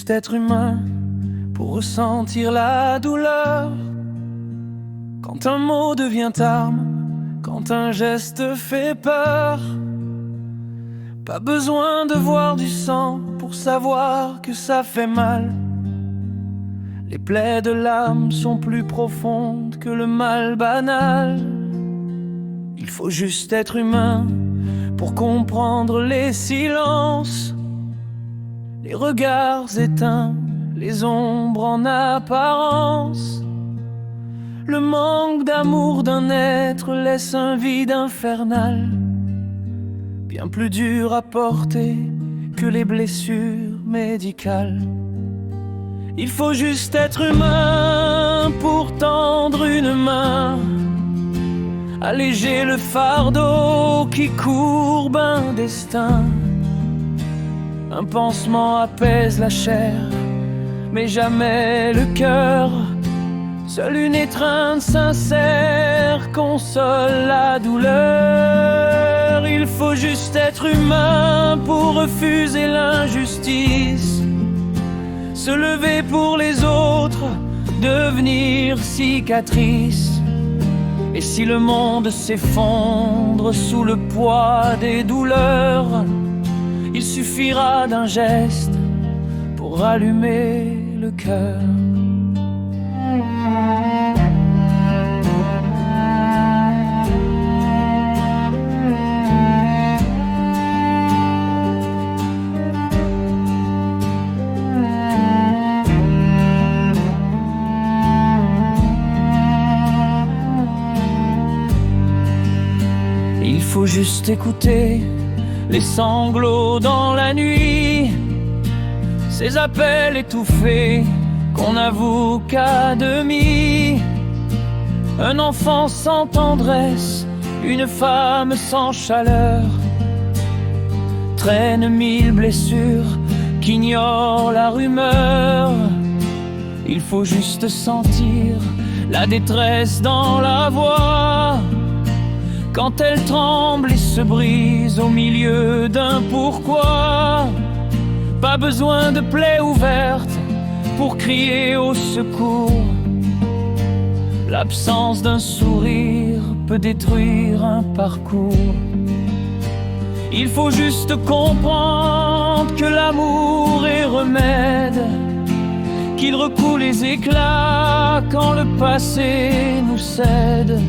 juste être humain pour ressentir la douleur. Quand un mot devient arme, quand un geste fait peur. Pas besoin de voir du sang pour savoir que ça fait mal. Les plaies de l'âme sont plus profondes que le mal banal. Il faut juste être humain pour comprendre les silences, les regards éteints, les ombres en apparence. Le manque d'amour d'un être laisse un vide infernal, bien plus dur à porter que les blessures médicales. Il faut juste être humain pour tendre une main, alléger le fardeau qui courbe un destin. Un pansement apaise la chair, mais jamais le cœur. Seule une étreinte sincère console la douleur. Il faut juste être humain pour refuser l'injustice, se lever pour les autres, devenir cicatrice. Et si le monde s'effondre sous le poids des douleurs, il suffira d'un geste pour rallumer le cœur. Il faut juste écouter les sanglots dans la nuit, ces appels étouffés qu'on avoue qu'à demi. Un enfant sans tendresse, une femme sans chaleur, traîne 1000 blessures qu'ignorent la rumeur. Il faut juste sentir la détresse dans la voix, quand elle tremble et se brise au milieu d'un pourquoi. Pas besoin de plaie ouverte pour crier au secours. L'absence d'un sourire peut détruire un parcours. Il faut juste comprendre que l'amour est remède, qu'il recoue les éclats quand le passé nous cède,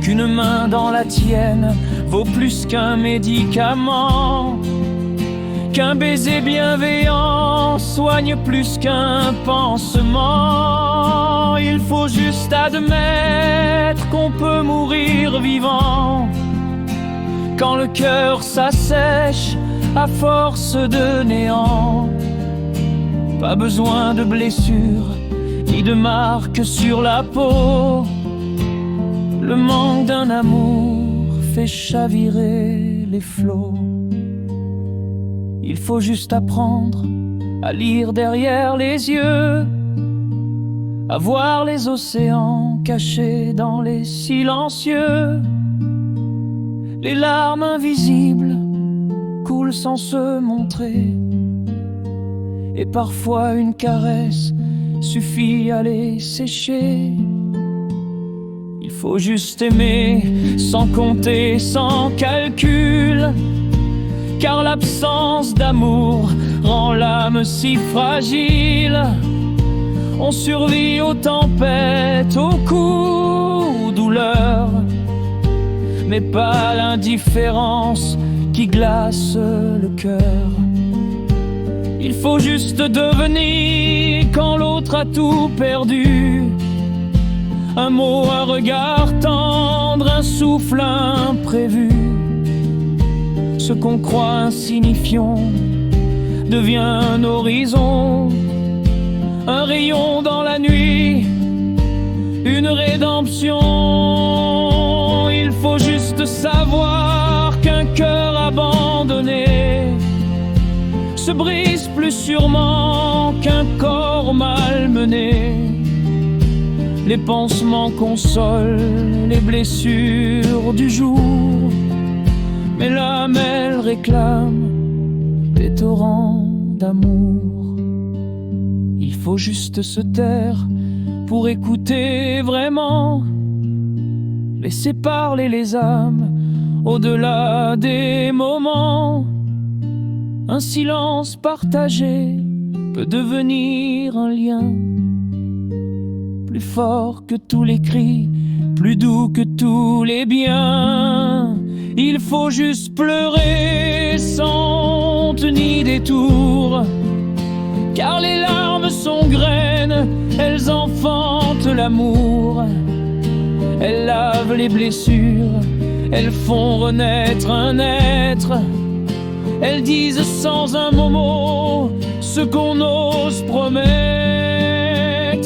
qu'une main dans la tienne vaut plus qu'un médicament, qu'un baiser bienveillant soigne plus qu'un pansement. Il faut juste admettre qu'on peut mourir vivant, quand le cœur s'assèche à force de néant. Pas besoin de blessures ni de marques sur la peau, le manque d'un amour fait chavirer les flots. Il faut juste apprendre à lire derrière les yeux, à voir les océans cachés dans les silencieux. Les larmes invisibles coulent sans se montrer, et parfois une caresse suffit à les sécher. Il faut juste aimer sans compter, sans calcul, car l'absence d'amour rend l'âme si fragile. On survit aux tempêtes, aux coups, aux douleurs, mais pas l'indifférence qui glace le cœur. Il faut juste devenir quand l'autre a tout perdu, un mot, un regard tendre, un souffle imprévu. Ce qu'on croit insignifiant devient un horizon, un rayon dans la nuit, une rédemption. Il faut juste savoir qu'un cœur abandonné se brise plus sûrement qu'un corps malmené. Les pansements consolent les blessures du jour, mais l'âme elle réclame des torrents d'amour. faut juste se taire pour écouter vraiment. Laisser parler les âmes au-delà des moments. Un silence partagé peut devenir un lien, plus fort que tous les cris, plus doux que tous les biens. Il faut juste pleurer sans ni détour, car les larmes sont graines, elles enfantent l'amour. Elles lavent les blessures, elles font renaître un être. Elles disent sans un mot ce qu'on ose promettre.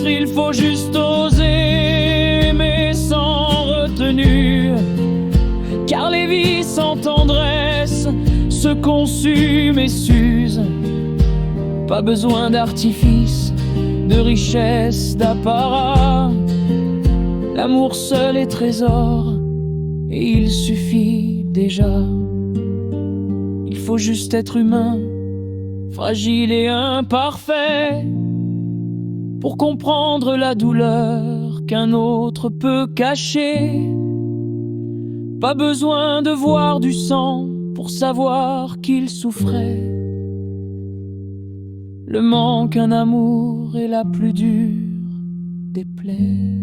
Il faut juste oser, mais sans retenue, car les vies sans tendresse se consument et s'usent. Pas besoin d'artifice, de richesse, d'apparat. L'amour seul est trésor, et il suffit déjà. Il faut juste être humain, fragile et imparfait, pour comprendre la douleur qu'un autre peut cacher. Pas besoin de voir du sang pour savoir qu'il souffrait. Le manque d'un amour est la plus dure des plaies.